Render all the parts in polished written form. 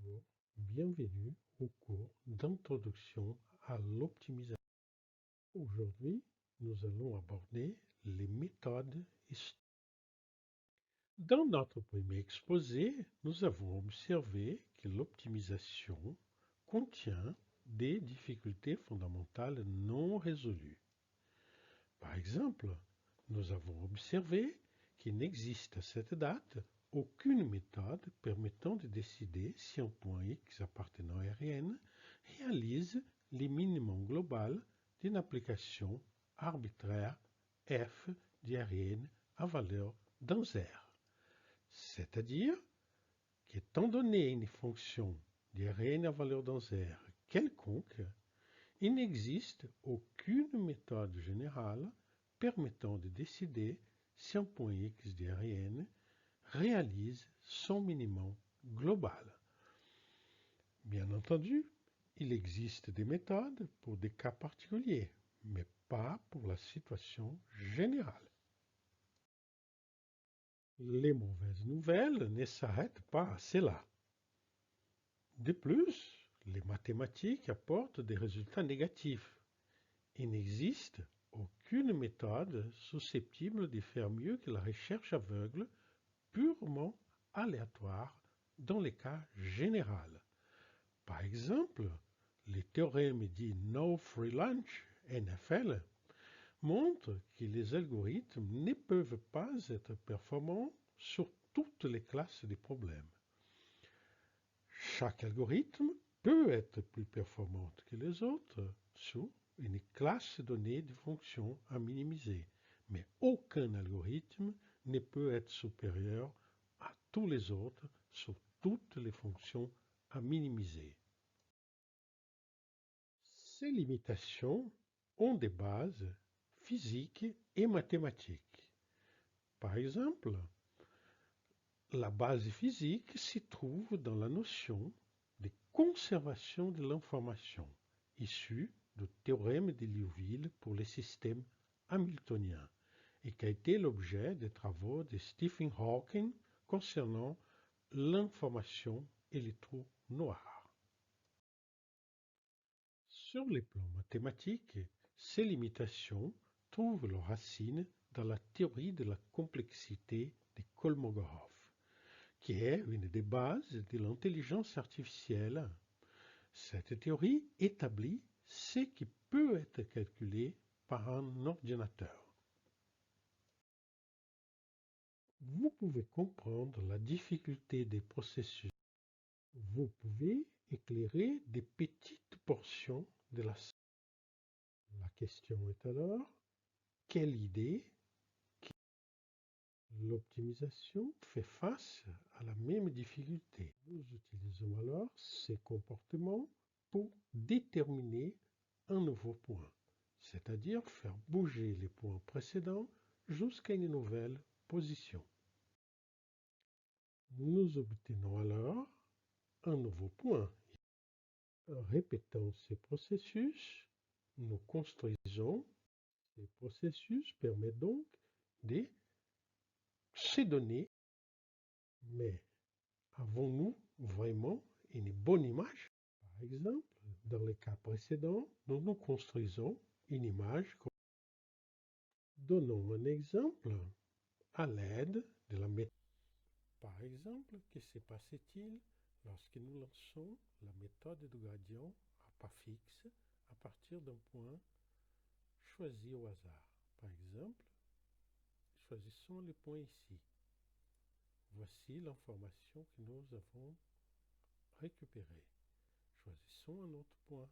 Bonjour, bienvenue au cours d'introduction à l'optimisation. Aujourd'hui, nous allons aborder les méthodes historiques. Dans notre premier exposé, nous avons observé que l'optimisation contient des difficultés fondamentales non résolues. Par exemple, nous avons observé qu'il n'existe à cette date aucune méthode permettant de décider si un point X appartenant à Rn réalise les minimums global d'une application arbitraire f de Rn à valeur d'un R. C'est-à-dire qu'étant donné une fonction de Rn à valeur d'un R quelconque, il n'existe aucune méthode générale permettant de décider si un point X de Rn réalise son minimum global. Bien entendu, il existe des méthodes pour des cas particuliers, mais pas pour la situation générale. Les mauvaises nouvelles ne s'arrêtent pas à cela. De plus, les mathématiques apportent des résultats négatifs. Il n'existe aucune méthode susceptible de faire mieux que la recherche aveugle purement aléatoire dans les cas généraux. Par exemple, les théorèmes dits No Free Lunch, NFL, montrent que les algorithmes ne peuvent pas être performants sur toutes les classes de problèmes. Chaque algorithme peut être plus performant que les autres sur une classe donnée de fonctions à minimiser, mais aucun algorithme ne peut être supérieur à tous les autres sur toutes les fonctions à minimiser. Ces limitations ont des bases physiques et mathématiques. Par exemple, la base physique s'y trouve dans la notion de conservation de l'information, issue du théorème de Liouville pour les systèmes hamiltoniens, et qui a été l'objet des travaux de Stephen Hawking concernant l'information et les trous noirs. Sur les plans mathématiques, ces limitations trouvent leurs racines dans la théorie de la complexité de Kolmogorov, qui est une des bases de l'intelligence artificielle. Cette théorie établit ce qui peut être calculé par un ordinateur. Vous pouvez comprendre la difficulté des processus. Vous pouvez éclairer des petites portions de la scène. La question est alors, quelle idée l'optimisation fait face à la même difficulté? Nous utilisons alors ces comportements pour déterminer un nouveau point, c'est-à-dire faire bouger les points précédents jusqu'à une nouvelle position. Nous obtenons alors un nouveau point. En répétant ces processus, nous construisons. Ces processus permettent donc de se donner, mais avons-nous vraiment une bonne image? Par exemple, dans le cas précédent, nous construisons une image. Donnons un exemple à l'aide de la méthode. Par exemple, que se passait-il lorsque nous lançons la méthode de gradient à pas fixe à partir d'un point choisi au hasard? Par exemple, choisissons le point ici. Voici l'information que nous avons récupérée. Choisissons un autre point.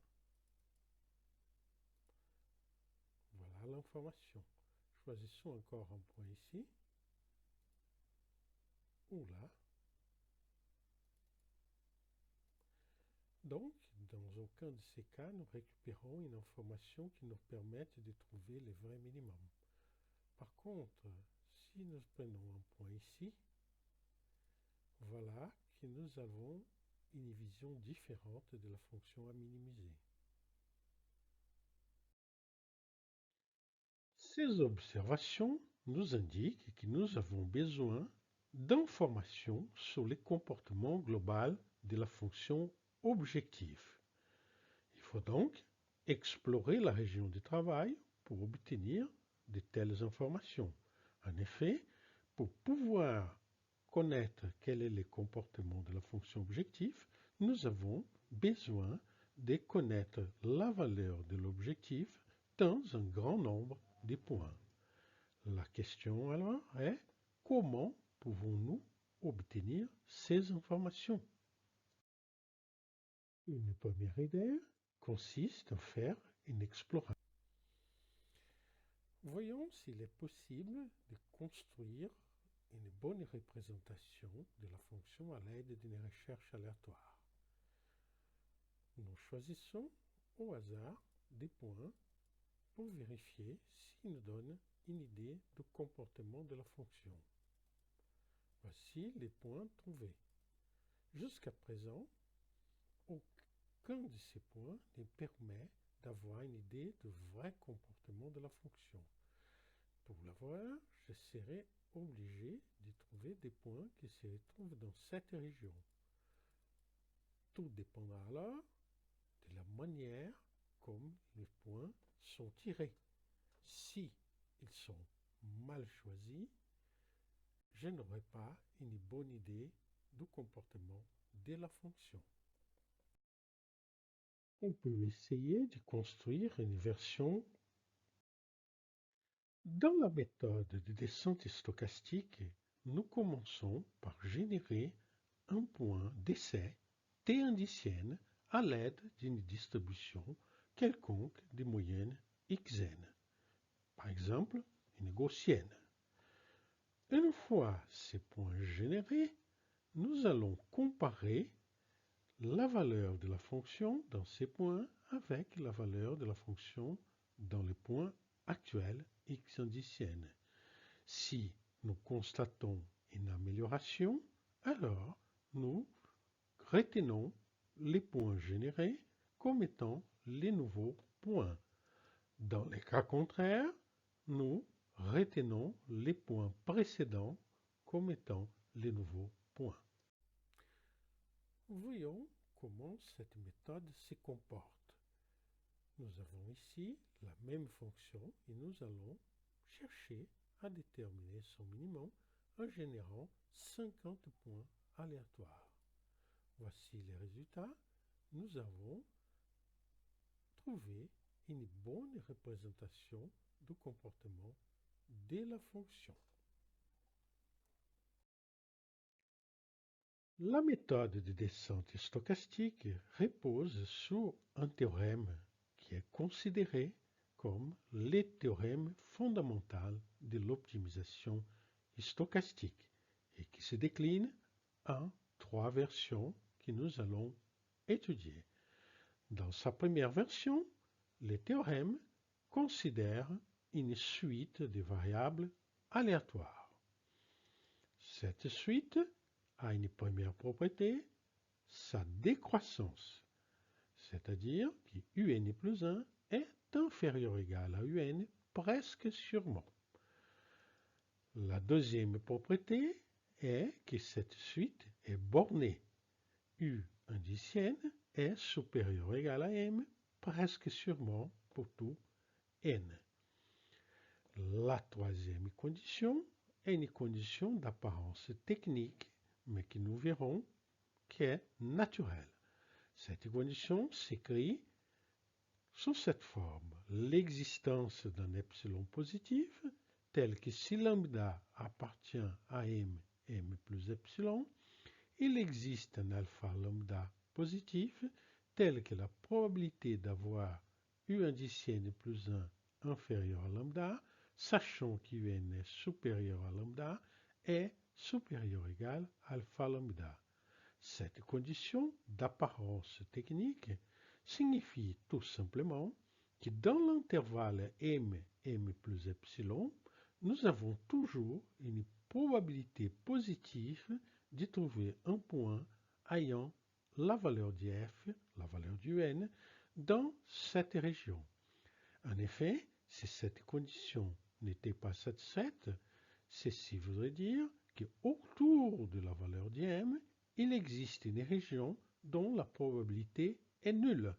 Voilà l'information. Choisissons encore un point ici ou là. Donc, dans aucun de ces cas, nous récupérons une information qui nous permette de trouver les vrais minimums. Par contre, si nous prenons un point ici, voilà que nous avons une vision différente de la fonction à minimiser. Ces observations nous indiquent que nous avons besoin d'informations sur les comportements globaux de la fonction objectif. Il faut donc explorer la région du travail pour obtenir de telles informations. En effet, pour pouvoir connaître quel est le comportement de la fonction objectif, nous avons besoin de connaître la valeur de l'objectif dans un grand nombre de points. La question alors est comment pouvons-nous obtenir ces informations? Une première idée consiste à faire une exploration. Voyons s'il est possible de construire une bonne représentation de la fonction à l'aide d'une recherche aléatoire. Nous choisissons au hasard des points pour vérifier s'ils nous donnent une idée du comportement de la fonction. Voici les points trouvés. Jusqu'à présent, aucun de ces points ne permet d'avoir une idée du vrai comportement de la fonction. Pour l'avoir, je serai obligé de trouver des points qui se retrouvent dans cette région. Tout dépendra alors de la manière comme les points sont tirés. Si ils sont mal choisis, je n'aurai pas une bonne idée du comportement de la fonction. On peut essayer de construire une version. Dans la méthode de descente stochastique, nous commençons par générer un point d'essai T indicienne à l'aide d'une distribution quelconque de moyenne xn, par exemple une gaussienne. Une fois ces points générés, nous allons comparer la valeur de la fonction dans ces points avec la valeur de la fonction dans les points actuels x indicienne. Si nous constatons une amélioration, alors nous retenons les points générés comme étant les nouveaux points. Dans les cas contraires, nous retenons les points précédents comme étant les nouveaux points. Voyons comment cette méthode se comporte. Nous avons ici la même fonction et nous allons chercher à déterminer son minimum en générant 50 points aléatoires. Voici les résultats. Nous avons trouvé une bonne représentation du comportement de la fonction. La méthode de descente stochastique repose sur un théorème qui est considéré comme le théorème fondamental de l'optimisation stochastique et qui se décline en 3 versions que nous allons étudier. Dans sa première version, le théorème considère une suite de variables aléatoires. Cette suite a une première propriété, sa décroissance, c'est-à-dire que un plus 1 est inférieur ou égal à un presque sûrement. La deuxième propriété est que cette suite est bornée. U indicienne est supérieur ou égal à m presque sûrement pour tout n. La troisième condition est une condition d'apparence technique, mais que nous verrons qui est naturelle. Cette condition s'écrit sous cette forme: l'existence d'un epsilon positif, tel que si lambda appartient à m plus epsilon, il existe un alpha lambda positif, tel que la probabilité d'avoir U indicienne plus 1 inférieur à lambda, sachant qu'un est supérieur à lambda, est supérieur ou égal à alpha lambda. Cette condition d'apparence technique signifie tout simplement que dans l'intervalle m plus epsilon, nous avons toujours une probabilité positive de trouver un point ayant la valeur de f, la valeur du n, dans cette région. En effet, si cette condition n'était pas satisfaite, ceci voudrait dire qu'autour de la valeur de m, il existe une région dont la probabilité est nulle.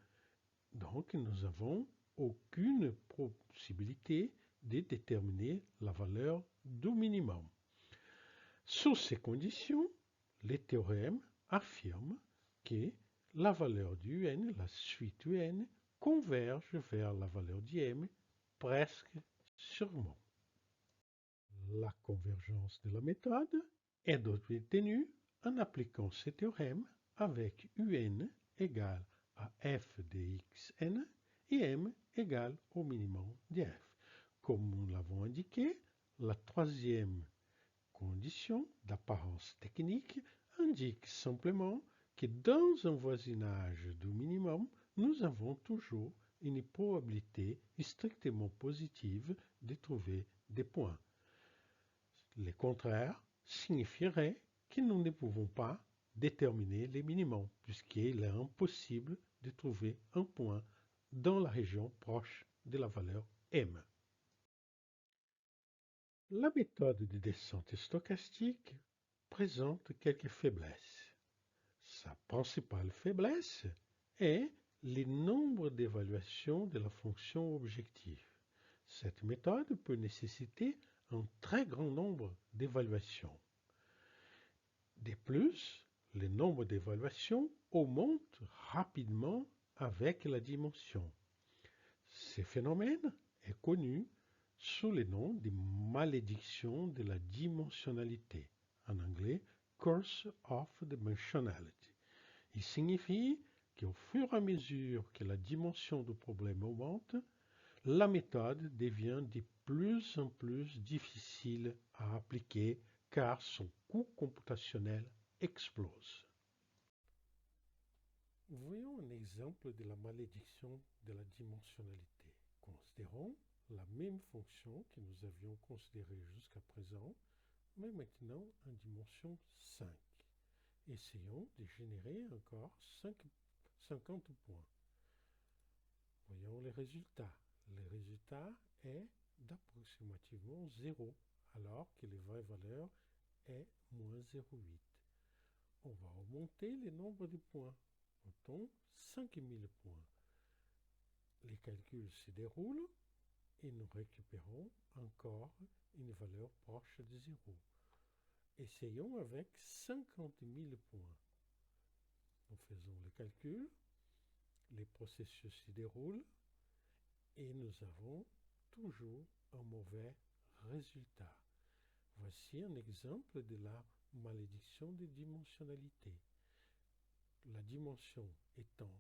Donc, nous n'avons aucune possibilité de déterminer la valeur du minimum. Sous ces conditions, les théorèmes affirment que la valeur du n, la suite un, converge vers la valeur du m presque sûrement. La convergence de la méthode est obtenue en appliquant ce théorème avec un égale à f de xn et m égale au minimum de f. Comme nous l'avons indiqué, la troisième condition d'apparence technique indique simplement que dans un voisinage du minimum, nous avons toujours une probabilité strictement positive de trouver des points. Le contraire signifierait que nous ne pouvons pas déterminer les minimums, puisqu'il est impossible de trouver un point dans la région proche de la valeur m. La méthode de descente stochastique présente quelques faiblesses. Sa principale faiblesse est le nombre d'évaluations de la fonction objective. Cette méthode peut nécessiter un très grand nombre d'évaluations. De plus, le nombre d'évaluations augmente rapidement avec la dimension. Ce phénomène est connu sous le nom de malédiction de la dimensionnalité, en anglais Curse of Dimensionality. Il signifie qu'au fur et à mesure que la dimension du problème augmente, la méthode devient de plus en plus difficile à appliquer car son coût computationnel explose. Voyons un exemple de la malédiction de la dimensionnalité. Considérons la même fonction que nous avions considérée jusqu'à présent, mais maintenant en dimension 5. Essayons de générer encore 50 points. Voyons les résultats. Le résultat est d'approximativement 0, alors que la vraie valeur est moins 0,8. On va augmenter le nombre de points. Notons 5000 points. Les calculs se déroulent et nous récupérons encore une valeur proche de 0. Essayons avec 50 000 points. Nous faisons le calcul, les processus se déroulent et nous avons toujours un mauvais résultat. Voici un exemple de la malédiction de dimensionnalité. La dimension étant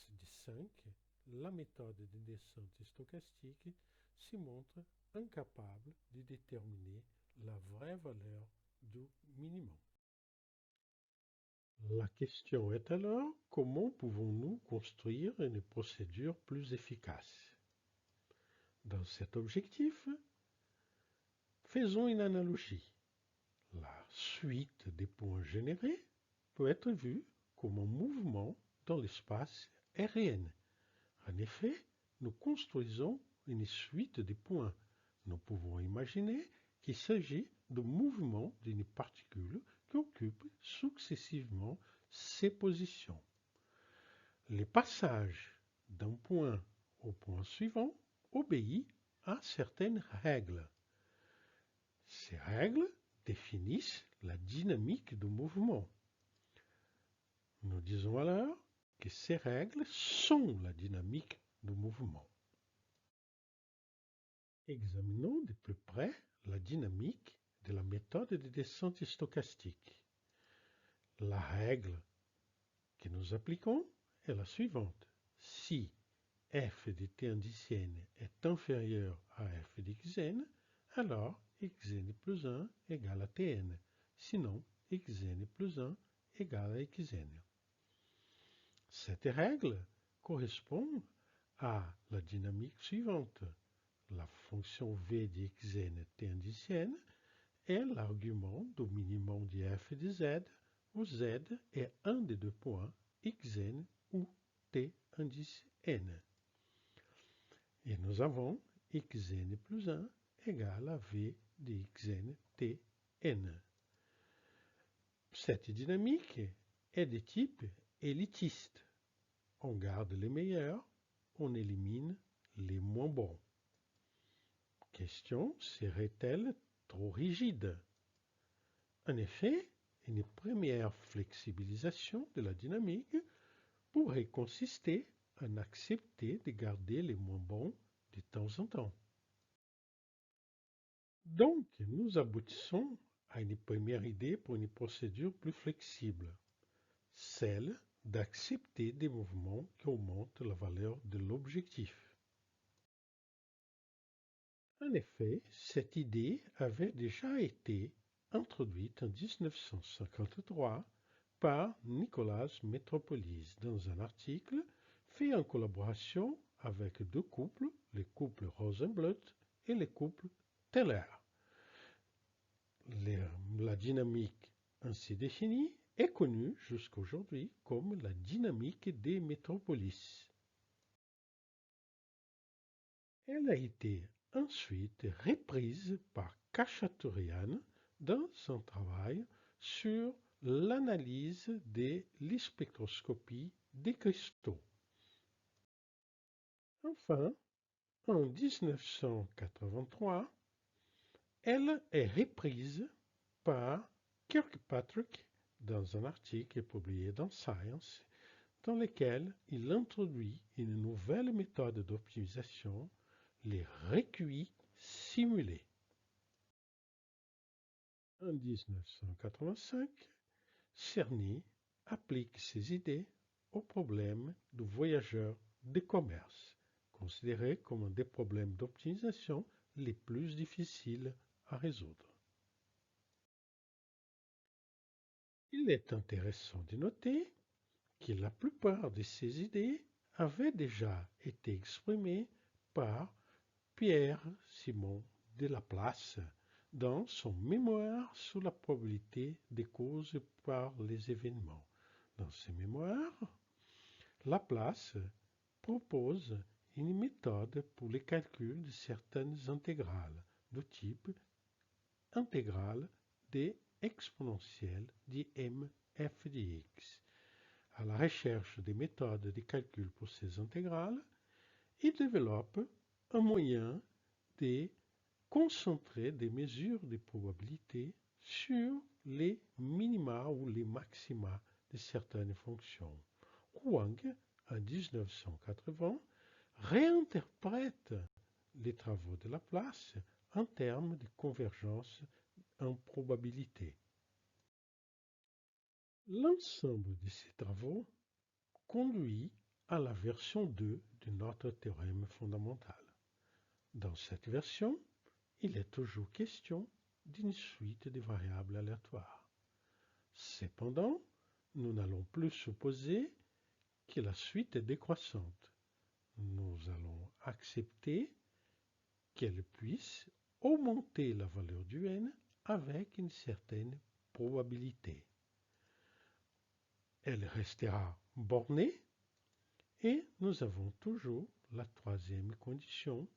de 5, la méthode de descente stochastique se montre incapable de déterminer la vraie valeur du minimum. La question est alors, comment pouvons-nous construire une procédure plus efficace? Dans cet objectif, faisons une analogie. La suite des points générés peut être vue comme un mouvement dans l'espace RN. En effet, nous construisons une suite de points. Nous pouvons imaginer qu'il s'agit de mouvement d'une particule qui occupe successivement ces positions. Le passage d'un point au point suivant obéit à certaines règles. Ces règles définissent la dynamique du mouvement. Nous disons alors que ces règles sont la dynamique du mouvement. Examinons de plus près la dynamique de la méthode de descente stochastique. La règle que nous appliquons est la suivante. Si f de t indicienne est inférieur à f de xn, alors xn plus 1 égale à tn. Sinon, xn plus 1 égale à xn. Cette règle correspond à la dynamique suivante. La fonction v de xn t indicienne est l'argument du minimum de f de z où z est un des deux points xn ou t indice n. Et nous avons xn plus 1 égale à v de xn t n. Cette dynamique est de type élitiste. On garde les meilleurs, on élimine les moins bons. Question, serait-elle trop rigide? En effet, une première flexibilisation de la dynamique pourrait consister en accepter de garder les moins bons de temps en temps. Donc, nous aboutissons à une première idée pour une procédure plus flexible, celle d'accepter des mouvements qui augmentent la valeur de l'objectif. En effet, cette idée avait déjà été introduite en 1953 par Nicolas Metropolis dans un article fait en collaboration avec deux couples, les couples Rosenblatt et les couples Teller. La dynamique ainsi définie est connue jusqu'à aujourd'hui comme la dynamique des métropolis. Elle a été ensuite reprise par Khachaturian dans son travail sur l'analyse de l'spectroscopie des cristaux. Enfin, en 1983, elle est reprise par Kirkpatrick dans un article publié dans Science dans lequel il introduit une nouvelle méthode d'optimisation, les recuits simulés. En 1985, Cerny applique ses idées aux problèmes de voyageurs de commerce, considérés comme un des problèmes d'optimisation les plus difficiles à résoudre. Il est intéressant de noter que la plupart de ces idées avaient déjà été exprimées par Pierre-Simon de Laplace dans son mémoire sur la probabilité des causes par les événements. Dans ce mémoire, Laplace propose une méthode pour le calcul de certaines intégrales de type intégrale des exponentielles de m f de x. À la recherche des méthodes de calcul pour ces intégrales, il développe un moyen de concentrer des mesures de probabilité sur les minima ou les maxima de certaines fonctions. Wang, en 1980, réinterprète les travaux de Laplace en termes de convergence en probabilité. L'ensemble de ces travaux conduit à la version 2 de notre théorème fondamental. Dans cette version, il est toujours question d'une suite de variables aléatoires. Cependant, nous n'allons plus supposer que la suite est décroissante. Nous allons accepter qu'elle puisse augmenter la valeur du n avec une certaine probabilité. Elle restera bornée et nous avons toujours la troisième condition.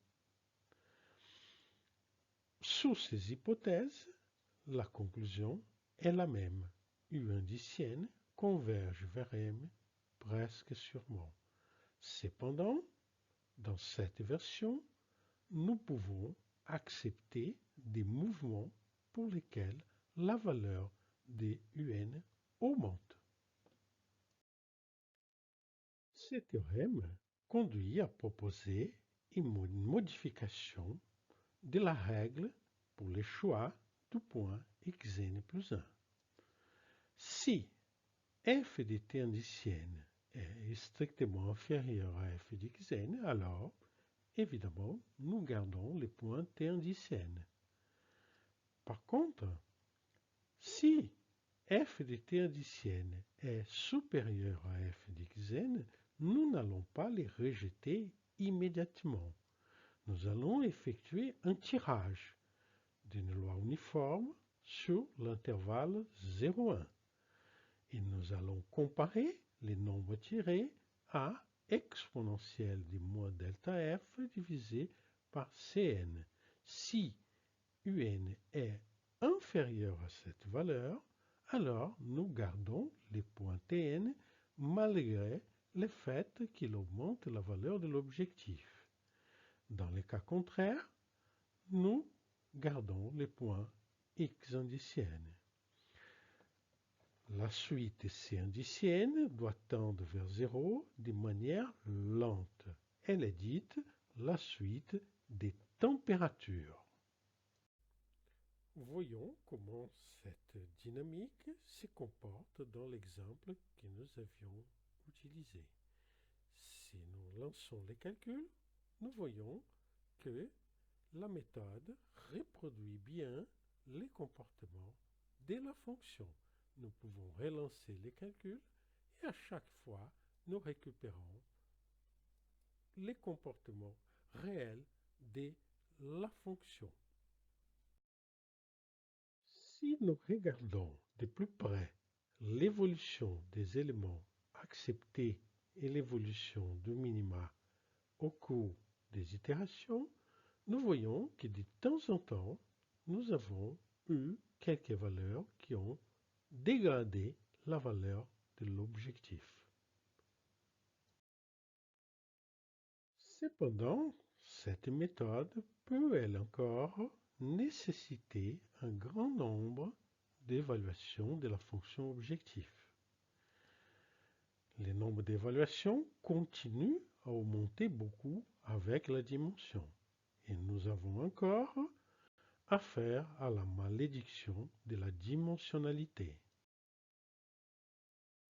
Sous ces hypothèses, la conclusion est la même. U indicienne converge vers M presque sûrement. Cependant, dans cette version, nous pouvons accepter des mouvements pour lesquels la valeur de UN augmente. Ce théorème conduit à proposer une modification de la règle pour le choix du point xn plus 1. Si f de t indicienne est strictement inférieur à f de xn, alors, évidemment, nous gardons le point t indicienne. Par contre, si f de t indicienne est supérieur à f de xn, nous n'allons pas les rejeter immédiatement. Nous allons effectuer un tirage d'une loi uniforme sur l'intervalle 0,1 et nous allons comparer les nombres tirés à exponentielle du moins delta f divisé par Cn. Si Un est inférieur à cette valeur, alors nous gardons les points Tn malgré le fait qu'il augmente la valeur de l'objectif. Dans les cas contraires, nous gardons les points x indiciennes. La suite C indicienne doit tendre vers 0 de manière lente. Elle est dite la suite des températures. Voyons comment cette dynamique se comporte dans l'exemple que nous avions utilisé. Si nous lançons les calculs, nous voyons que la méthode reproduit bien les comportements de la fonction. Nous pouvons relancer les calculs et à chaque fois, nous récupérons les comportements réels de la fonction. Si nous regardons de plus près l'évolution des éléments acceptés et l'évolution du minima au cours des itérations, nous voyons que de temps en temps, nous avons eu quelques valeurs qui ont dégradé la valeur de l'objectif. Cependant, cette méthode peut, elle encore, nécessiter un grand nombre d'évaluations de la fonction objectif. Le nombre d'évaluations continue à augmenter beaucoup avec la dimension. Et nous avons encore affaire à la malédiction de la dimensionnalité.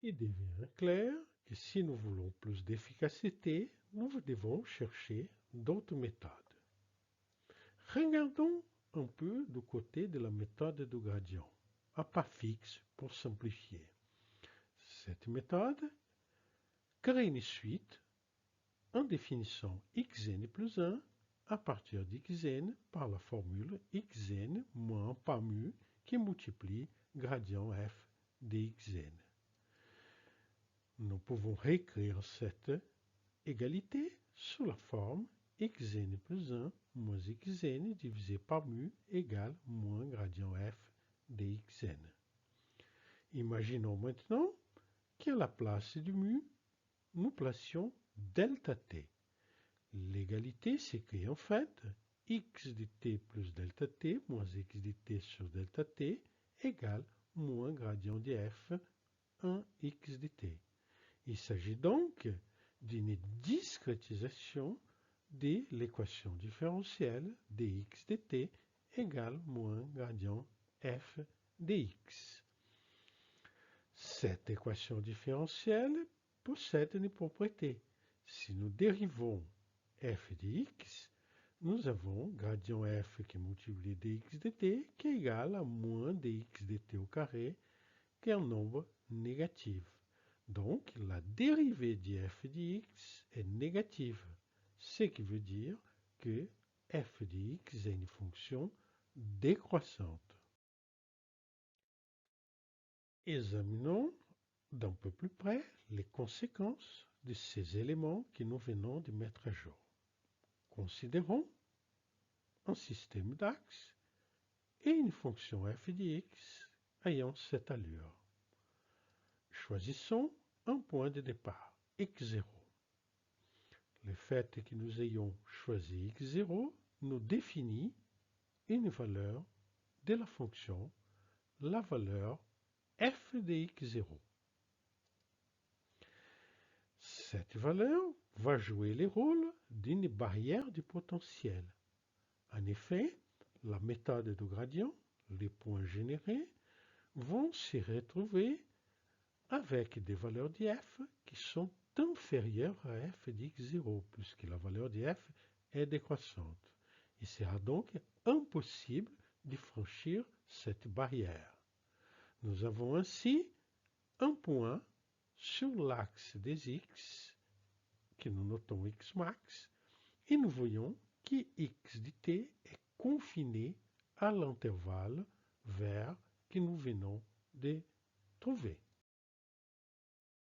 Il devient clair que si nous voulons plus d'efficacité, nous devons chercher d'autres méthodes. Regardons un peu du côté de la méthode du gradient, à pas fixe pour simplifier. Cette méthode crée une suite en définissant xn plus 1 à partir d'xn par la formule xn moins pas mu qui multiplie gradient f de xn. Nous pouvons réécrire cette égalité sous la forme xn plus 1 moins xn divisé par mu égale moins gradient f de xn. Imaginons maintenant qu'à la place du mu, nous placions delta t. L'égalité s'écrit en fait x de t plus delta t moins x de t sur delta t égale moins gradient de f 1 x de t. Il s'agit donc d'une discrétisation de l'équation différentielle dx dt égale moins gradient f dx. Cette équation différentielle possède une propriété. Si nous dérivons f de x, nous avons gradient f qui multiplie dx dt qui est égal à moins dx dt au carré qui est un nombre négatif. Donc, la dérivée de f de x est négative, ce qui veut dire que f de x est une fonction décroissante. Examinons d'un peu plus près les conséquences de ces éléments que nous venons de mettre à jour. Considérons un système d'axes et une fonction f de x ayant cette allure. Choisissons un point de départ, x0. Le fait que nous ayons choisi x0 nous définit une valeur de la fonction, la valeur f de x0. Cette valeur va jouer le rôle d'une barrière du potentiel. En effet, la méthode de gradient, les points générés, vont se retrouver avec des valeurs de f qui sont inférieures à f de x0, puisque la valeur de f est décroissante. Il sera donc impossible de franchir cette barrière. Nous avons ainsi un point sur l'axe des x, que nous notons x max, et nous voyons que x de t est confiné à l'intervalle vert que nous venons de trouver.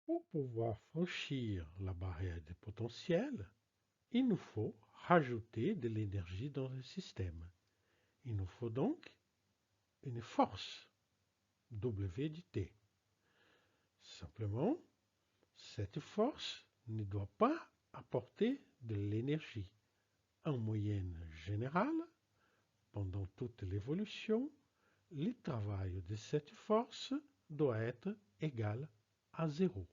Pour pouvoir franchir la barrière des potentiels, il nous faut rajouter de l'énergie dans le système. Il nous faut donc une force. W de t. Simplement, cette force ne doit pas apporter de l'énergie. En moyenne générale, pendant toute l'évolution, le travail de cette force doit être égal à 0.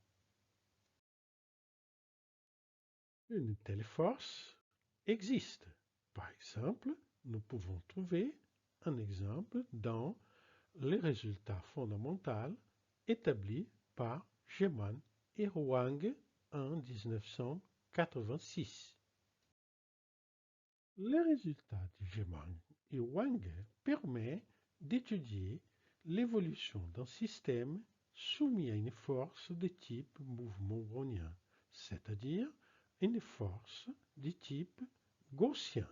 Une telle force existe. Par exemple, nous pouvons trouver un exemple dans les résultats fondamentaux établis par Geman et Huang en 1986. Les résultats de Geman et Huang permettent d'étudier l'évolution d'un système soumis à une force de type mouvement brownien, c'est-à-dire une force de type gaussien.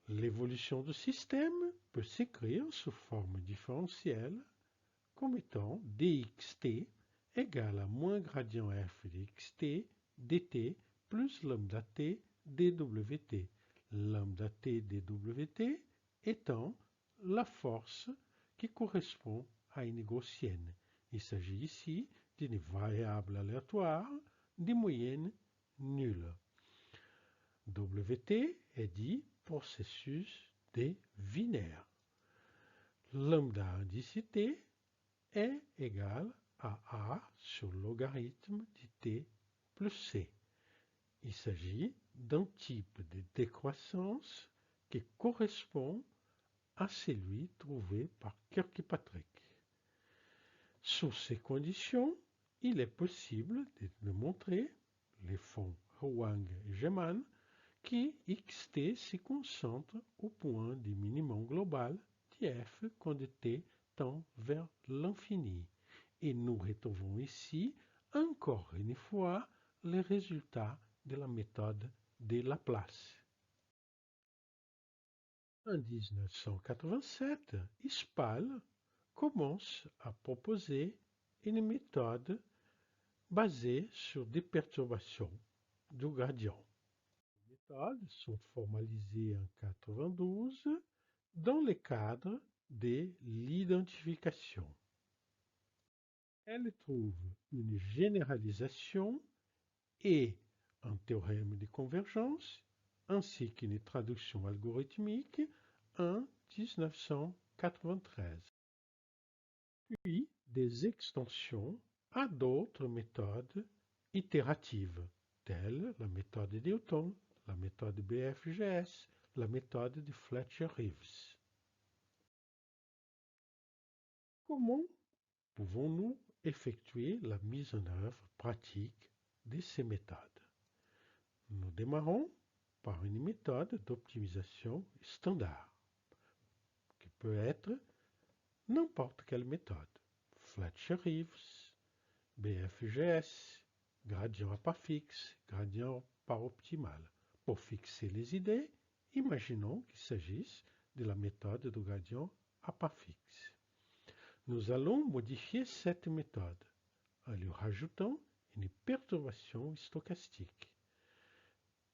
L'évolution du système peut s'écrire sous forme différentielle comme étant dxt égale à moins gradient f de xt dt plus lambda t dwt. Lambda t dwt étant la force qui correspond à une gaussienne. Il s'agit ici d'une variable aléatoire de moyenne nulle. Wt est dit processus de Wiener. Lambda indicité est égal à A sur logarithme de t plus c. Il s'agit d'un type de décroissance qui correspond à celui trouvé par Kirkpatrick. Sous ces conditions, il est possible de démontrer les fonds Huang et Geman que xt se concentre au point du minimum global de f quand t tend vers l'infini. Et nous retrouvons ici encore une fois les résultats de la méthode de Laplace. En 1987, Ispal commence à proposer une méthode basée sur des perturbations du gradient. Les méthodes sont formalisées en 1992 dans le cadre de l'identification. Elles trouvent une généralisation et un théorème de convergence ainsi qu'une traduction algorithmique en 1993. Puis des extensions à d'autres méthodes itératives, telles la méthode de Newton, la méthode BFGS, la méthode de Fletcher-Reeves. Comment pouvons-nous effectuer la mise en œuvre pratique de ces méthodes? Nous démarrons par une méthode d'optimisation standard, qui peut être n'importe quelle méthode. Fletcher-Reeves, BFGS, gradient à part fixe, gradient par optimal. Pour fixer les idées, imaginons qu'il s'agisse de la méthode de gradient à part fixe. Nous allons modifier cette méthode en lui rajoutant une perturbation stochastique.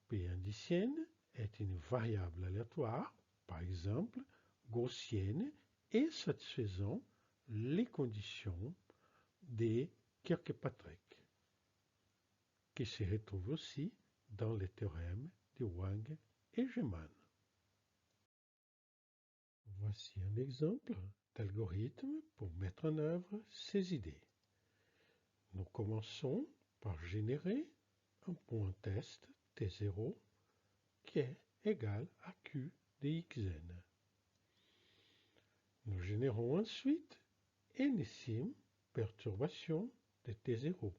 P indicienne est une variable aléatoire, par exemple gaussienne, et satisfaisant les conditions de Kirkpatrick, qui se retrouvent aussi dans les théorèmes de Huang et Geman. Voici un exemple d'algorithme pour mettre en œuvre ces idées. Nous commençons par générer un point test T0 qui est égal à Q de xn. Nous générons ensuite énissime perturbation de T0.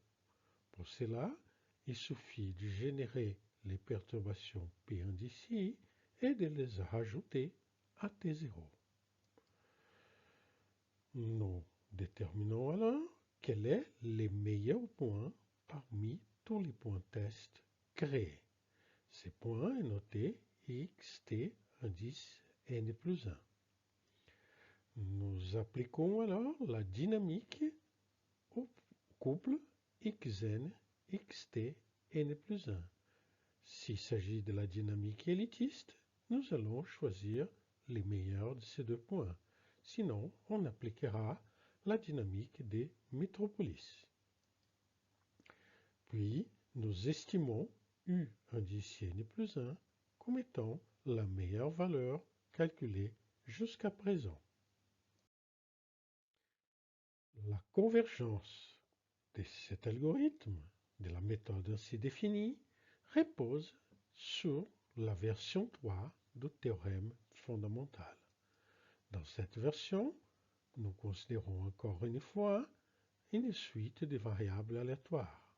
Pour cela, il suffit de générer les perturbations P indiciées et de les rajouter à T0. Nous déterminons alors quel est le meilleur point parmi tous les points tests créés. Ce point est noté xt indice n plus 1. Nous appliquons alors la dynamique au couple xn xt n plus 1. S'il s'agit de la dynamique élitiste, nous allons choisir les meilleurs de ces deux points. sinon on appliquera la dynamique des métropolis. Puis, nous estimons U indice n plus 1 comme étant la meilleure valeur calculée jusqu'à présent. La convergence de cet algorithme, de la méthode ainsi définie, repose sur la version 3 du théorème fondamental. Dans cette version, nous considérons encore une fois une suite de variables aléatoires.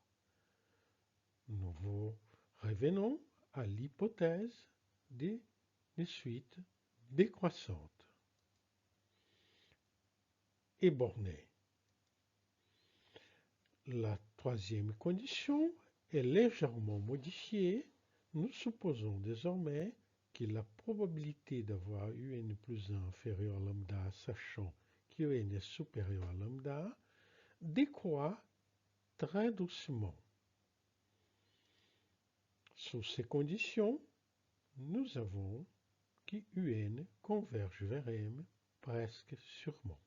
Nous revenons à l'hypothèse des suites décroissantes et bornées. La troisième condition est légèrement modifiée. Nous supposons désormais que la probabilité d'avoir un plus 1 inférieur à lambda, sachant qu'un est supérieur à lambda, décroît très doucement. Sous ces conditions, nous avons que UN converge vers M presque sûrement.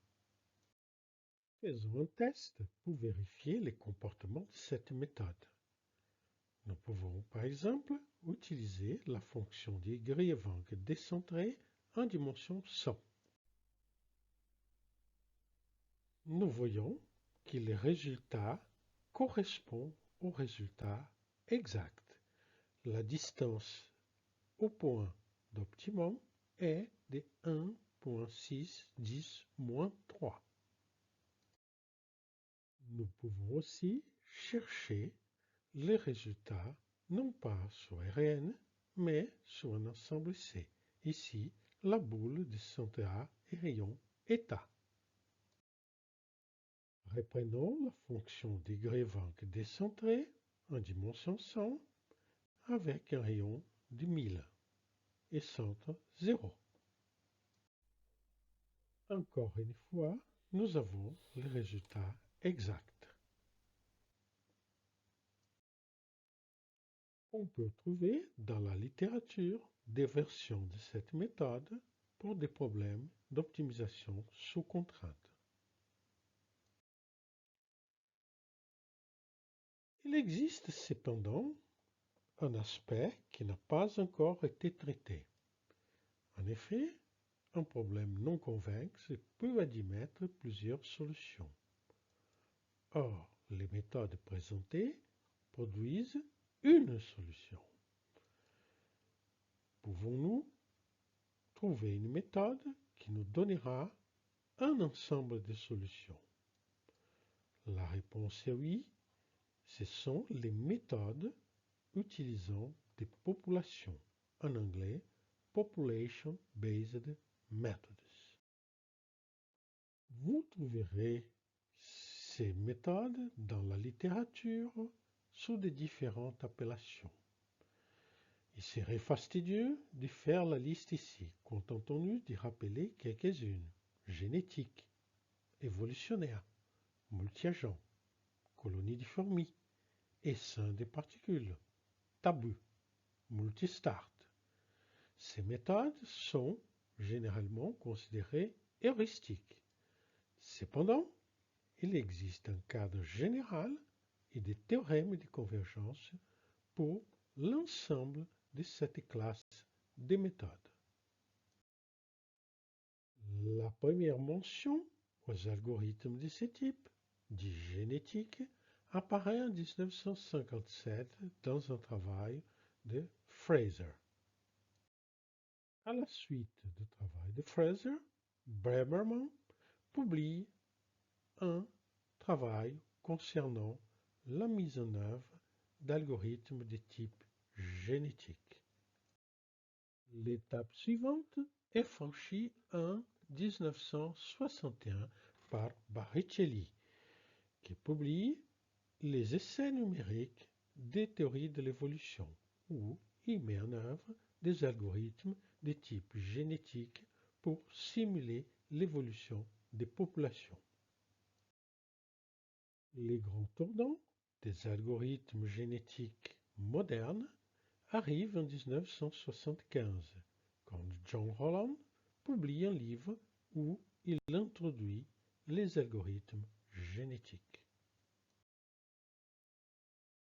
Faisons un test pour vérifier les comportements de cette méthode. Nous pouvons par exemple utiliser la fonction de Grievank décentrée en dimension 100. Nous voyons que le résultat correspond au résultat exact. La distance au point d'optimum est de 1,610-3. Nous pouvons aussi chercher les résultats non pas sur Rn, mais sur un ensemble C. Ici, la boule de centre A et rayon état. Reprenons la fonction de Grievank décentrée en dimension 100 avec un rayon de 1000 et centre 0. Encore une fois, nous avons le résultat exact. On peut trouver dans la littérature des versions de cette méthode pour des problèmes d'optimisation sous contrainte. Il existe cependant un aspect qui n'a pas encore été traité. En effet, un problème non convexe peut admettre plusieurs solutions. Or, les méthodes présentées produisent une solution. Pouvons-nous trouver une méthode qui nous donnera un ensemble de solutions? La réponse est oui. Ce sont les méthodes utilisant des populations, en anglais Population-Based Methods. Vous trouverez ces méthodes dans la littérature sous de différentes appellations. Il serait fastidieux de faire la liste ici, contentons-nous d'y rappeler quelques-unes. Génétique, évolutionnaire, multi-agent, colonie de fourmis, essaim des particules, tabou, multistart. Ces méthodes sont généralement considérées heuristiques. Cependant, il existe un cadre général et des théorèmes de convergence pour l'ensemble de cette classe de méthodes. La première mention aux algorithmes de ce type, dit génétique, apparaît en 1957 dans un travail de Fraser. À la suite du travail de Fraser, Braverman publie un travail concernant la mise en œuvre d'algorithmes de type génétique. L'étape suivante est franchie en 1961 par Barricelli, qui publie les essais numériques des théories de l'évolution, où il met en œuvre des algorithmes de type génétique pour simuler l'évolution des populations. Les grands tournants des algorithmes génétiques modernes arrivent en 1975, quand John Holland publie un livre où il introduit les algorithmes génétiques.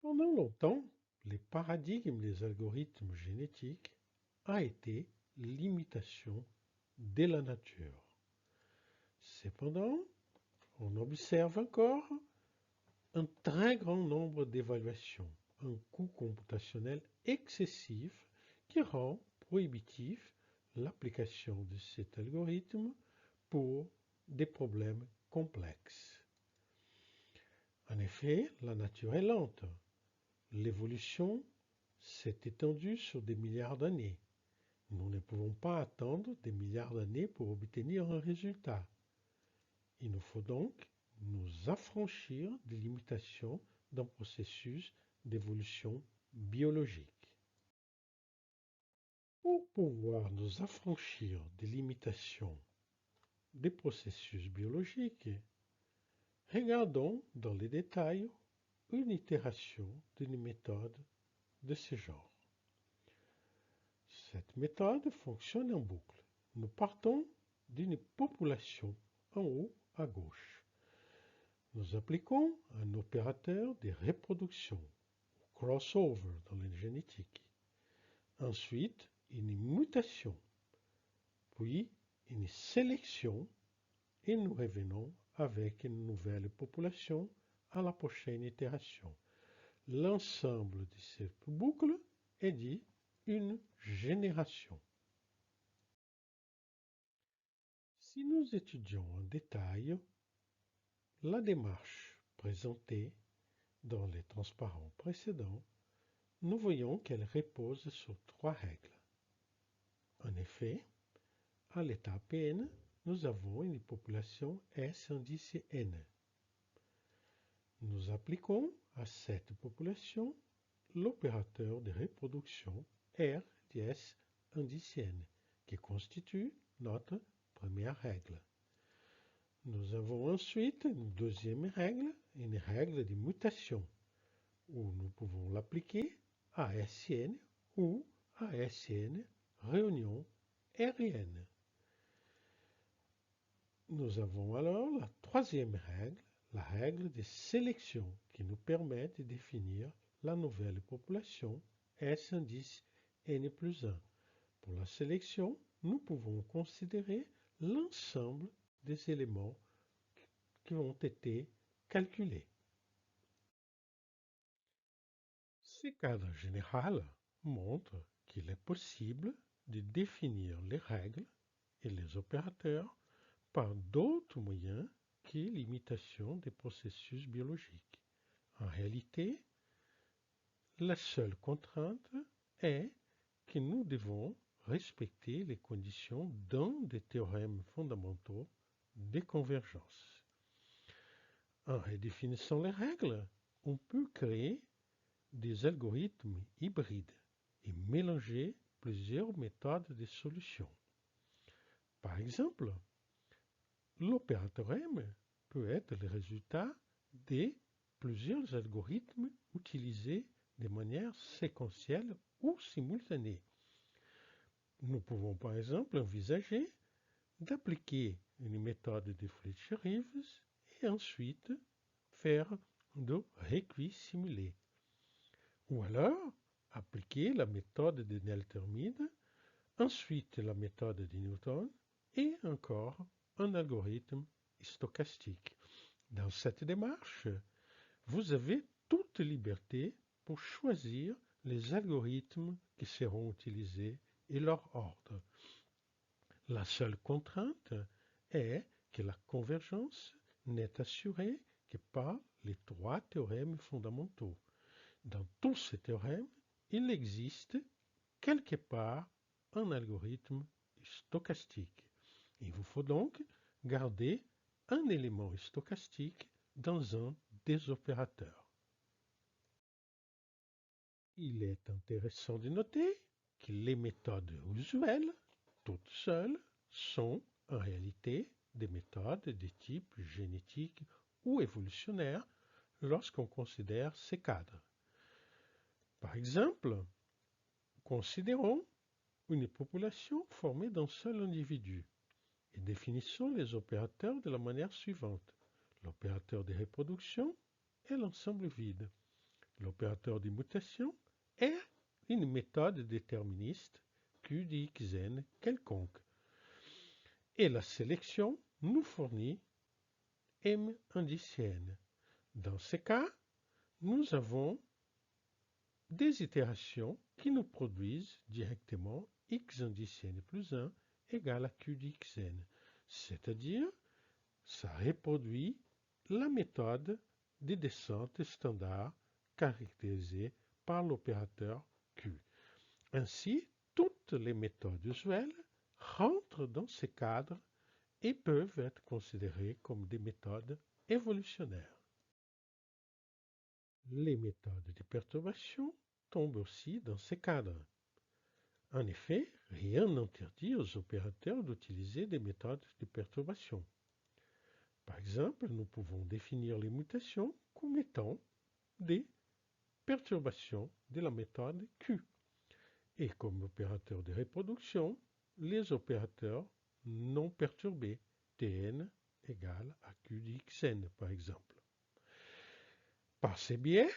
Pendant longtemps, les paradigmes des algorithmes génétiques a été l'imitation de la nature. Cependant, on observe encore un très grand nombre d'évaluations, un coût computationnel excessif qui rend prohibitif l'application de cet algorithme pour des problèmes complexes. En effet, la nature est lente. L'évolution s'est étendue sur des milliards d'années. Nous ne pouvons pas attendre des milliards d'années pour obtenir un résultat. Il nous faut donc nous affranchir des limitations d'un processus d'évolution biologique. Pour pouvoir nous affranchir des limitations des processus biologiques, regardons dans les détails une itération d'une méthode de ce genre. Cette méthode fonctionne en boucle. Nous partons d'une population en haut à gauche. Nous appliquons un opérateur de reproduction, crossover dans la génétique. Ensuite, une mutation, puis une sélection et nous revenons avec une nouvelle population à la prochaine itération. L'ensemble de cette boucle est dit une génération. Si nous étudions en détail la démarche présentée dans les transparents précédents, nous voyons qu'elle repose sur 3 règles. En effet, à l'étape n, nous avons une population S indice n. Nous appliquons à cette population l'opérateur de reproduction R de S indice n, qui constitue notre première règle. Nous avons ensuite une deuxième règle, une règle de mutation, où nous pouvons l'appliquer à SN ou à SN réunion RN. Nous avons alors la troisième règle, la règle de sélection, qui nous permet de définir la nouvelle population S indice N plus 1. Pour la sélection, nous pouvons considérer l'ensemble des éléments qui ont été calculés. Ce cadre général montre qu'il est possible de définir les règles et les opérateurs par d'autres moyens que l'imitation des processus biologiques. En réalité, la seule contrainte est que nous devons respecter les conditions d'un des théorèmes fondamentaux des convergences. En redéfinissant les règles, on peut créer des algorithmes hybrides et mélanger plusieurs méthodes de solution. Par exemple, l'opérateur M peut être le résultat de plusieurs algorithmes utilisés de manière séquentielle ou simultanée. Nous pouvons par exemple envisager d'appliquer une méthode de Fletcher-Rives et ensuite faire de recuits simulés. Ou alors appliquer la méthode de Neltermide, ensuite la méthode de Newton et encore un algorithme stochastique. Dans cette démarche, vous avez toute liberté pour choisir les algorithmes qui seront utilisés et leur ordre. La seule contrainte est que la convergence n'est assurée que par les 3 théorèmes fondamentaux. Dans tous ces théorèmes, il existe quelque part un algorithme stochastique. Il vous faut donc garder un élément stochastique dans un des opérateurs. Il est intéressant de noter que les méthodes usuelles, toutes seules, sont en réalité des méthodes de type génétique ou évolutionnaire lorsqu'on considère ces cadres. Par exemple, considérons une population formée d'un seul individu. et définissons les opérateurs de la manière suivante. L'opérateur de reproduction est l'ensemble vide. L'opérateur de mutation est une méthode déterministe Q de xn quelconque. Et la sélection nous fournit M indice n. Dans ce cas, nous avons des itérations qui nous produisent directement x indice n plus 1 égale à q de xn. C'est-à-dire, ça reproduit la méthode de descente standard caractérisée par l'opérateur q. Ainsi, toutes les méthodes usuelles rentrent dans ce cadre et peuvent être considérées comme des méthodes évolutionnaires. Les méthodes de perturbation tombent aussi dans ce cadre. En effet, rien n'interdit aux opérateurs d'utiliser des méthodes de perturbation. Par exemple, nous pouvons définir les mutations comme étant des perturbations de la méthode Q. Et comme opérateur de reproduction, les opérateurs non perturbés, Tn égale à Q de xn par exemple. Par ces biais,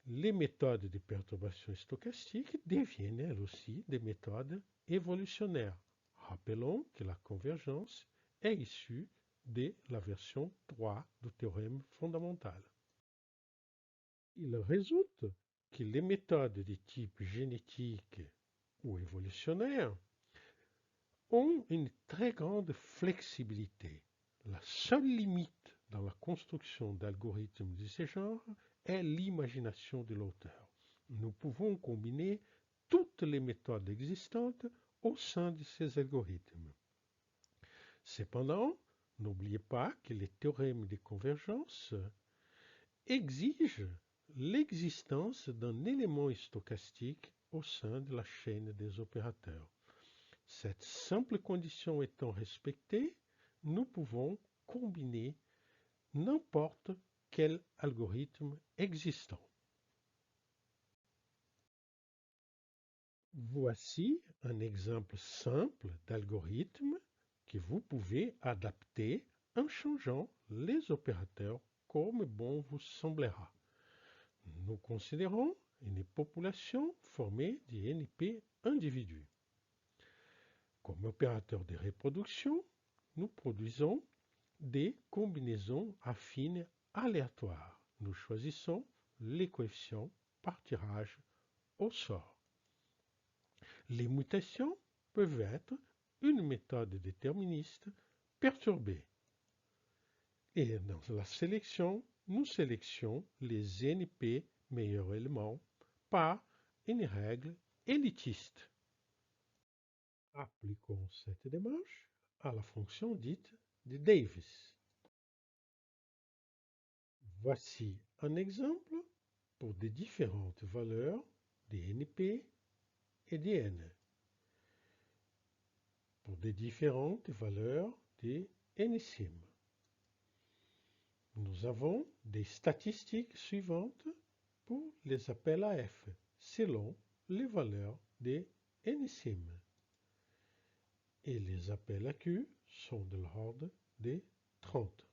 les méthodes de perturbation stochastique deviennent elles aussi des méthodes évolutionnaires. Rappelons que la convergence est issue de la version 3 du théorème fondamental. Il résulte que les méthodes de type génétique ou évolutionnaire ont une très grande flexibilité. La seule limite dans la construction d'algorithmes de ce genre est l'imagination de l'auteur. Nous pouvons combiner toutes les méthodes existantes au sein de ces algorithmes. Cependant, n'oubliez pas que les théorèmes de convergence exigent l'existence d'un élément stochastique au sein de la chaîne des opérateurs. Cette simple condition étant respectée, nous pouvons combiner n'importe quel algorithme existant. Voici un exemple simple d'algorithme que vous pouvez adapter en changeant les opérateurs comme bon vous semblera. Nous considérons une population formée de NP individus. Comme opérateur de reproduction, nous produisons des combinaisons affines aléatoires. Nous choisissons les coefficients par tirage au sort. Les mutations peuvent être une méthode déterministe perturbée. Et dans la sélection, nous sélectionnons les NP meilleurs éléments par une règle élitiste. Appliquons cette démarche à la fonction dite de Davis. Voici un exemple pour des différentes valeurs de NP et de N, pour des différentes valeurs de NSIM. Nous avons des statistiques suivantes pour les appels à F selon les valeurs de NSIM. Et les appels à Q sont de l'ordre de 30.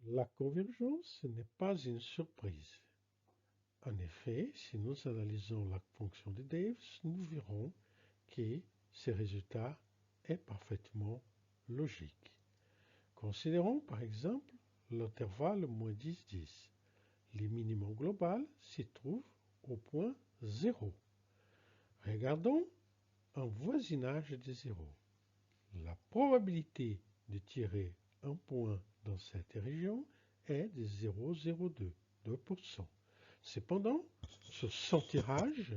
La convergence n'est pas une surprise. En effet, si nous analysons la fonction de Davis, nous verrons que ce résultat est parfaitement logique. Considérons par exemple l'intervalle moins 10-10. Le minimum global se trouve au point 0. Regardons un voisinage de 0. La probabilité de tirer un point dans cette région est de 0,02, 2%. Cependant, sur son tirage,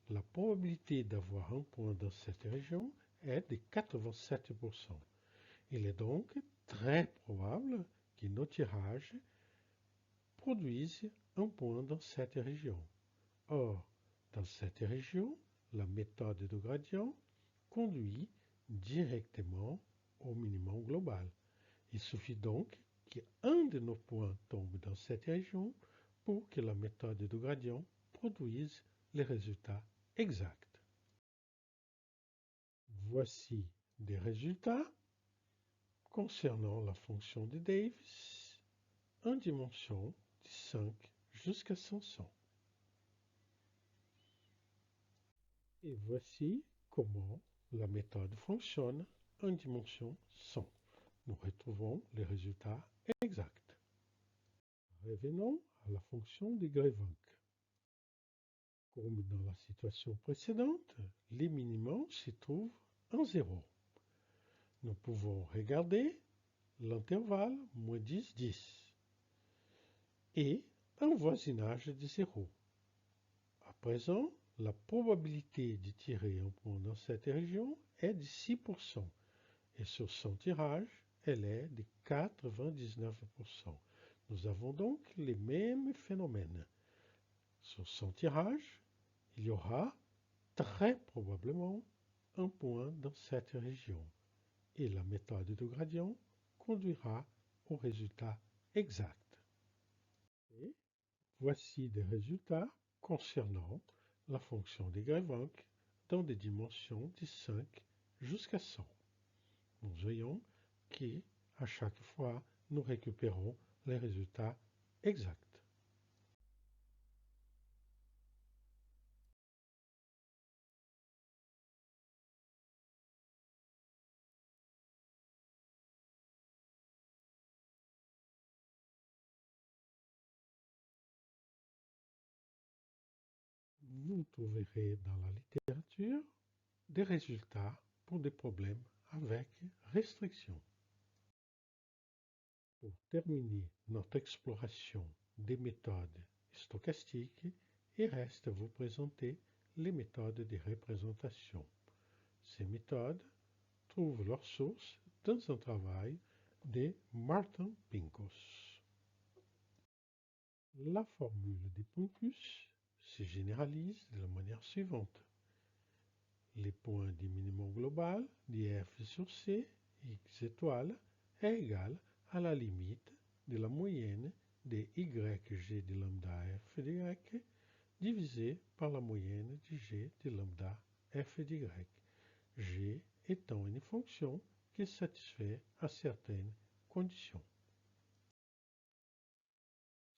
la probabilité d'avoir un point dans cette région est de 87%. Il est donc très probable que nos tirages produisent un point dans cette région. Or, dans cette région, la méthode de gradient conduit directement au minimum global. Il suffit donc qu'un de nos points tombe dans cette région pour que la méthode de gradient produise les résultats exacts. Voici des résultats concernant la fonction de Davis en dimension de 5 jusqu'à 500. Et voici comment la méthode fonctionne en dimension 100. Nous retrouvons les résultats exacts. Revenons à la fonction de Grevenc. Comme dans la situation précédente, les minimums se trouvent en 0. Nous pouvons regarder l'intervalle moins 10, 10 et un voisinage de 0. À présent, la probabilité de tirer un point dans cette région est de 6%. Et sur son tirage, elle est de 99%. Nous avons donc les mêmes phénomènes. Sur son tirage, il y aura très probablement un point dans cette région. Et la méthode de gradient conduira au résultat exact. Et voici des résultats concernant la fonction de Grevenc dans des dimensions de 5 jusqu'à 100. Nous voyons qu'à chaque fois, nous récupérons les résultats exacts. Vous trouverez dans la littérature des résultats pour des problèmes avec restriction. Pour terminer notre exploration des méthodes stochastiques, il reste à vous présenter les méthodes de représentation. Ces méthodes trouvent leur source dans un travail de Martin Pincus. La formule de Pincus se généralise de la manière suivante. Les points du minimum global de f sur c, x étoile, est égal à la limite de la moyenne de yg de lambda f de y divisé par la moyenne de g de lambda f de y, g étant une fonction qui satisfait à certaines conditions.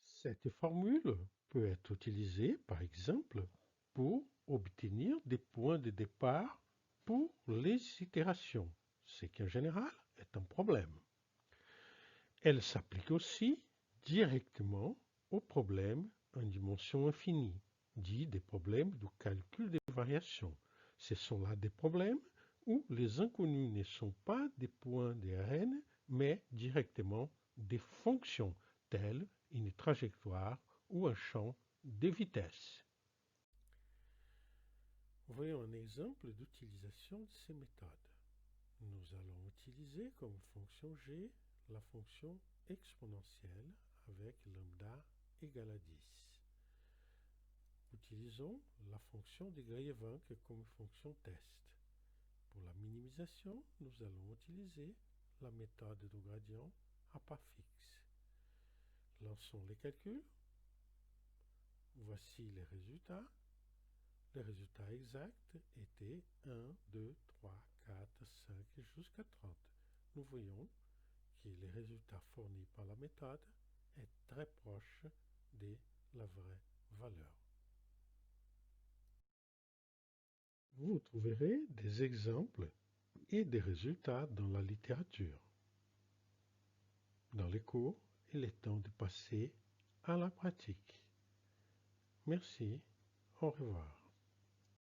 Cette formule peut être utilisée, par exemple, pour obtenir des points de départ pour les itérations, ce qui en général est un problème. Elle s'applique aussi directement aux problèmes en dimension infinie, dits des problèmes de calcul des variations. Ce sont là des problèmes où les inconnus ne sont pas des points de Rn, mais directement des fonctions telles une trajectoire ou un champ de vitesse. Voyons un exemple d'utilisation de ces méthodes. Nous allons utiliser comme fonction g la fonction exponentielle avec lambda égale à 10. Utilisons la fonction de Grevenc comme fonction test. Pour la minimisation, nous allons utiliser la méthode de gradient à pas fixe. Lançons les calculs. Voici les résultats. Les résultats exacts étaient 1, 2, 3, 4, 5 jusqu'à 30. Nous voyons que les résultats fournis par la méthode est très proche de la vraie valeur. Vous trouverez des exemples et des résultats dans la littérature. Dans les cours, il est temps de passer à la pratique. Merci, au revoir.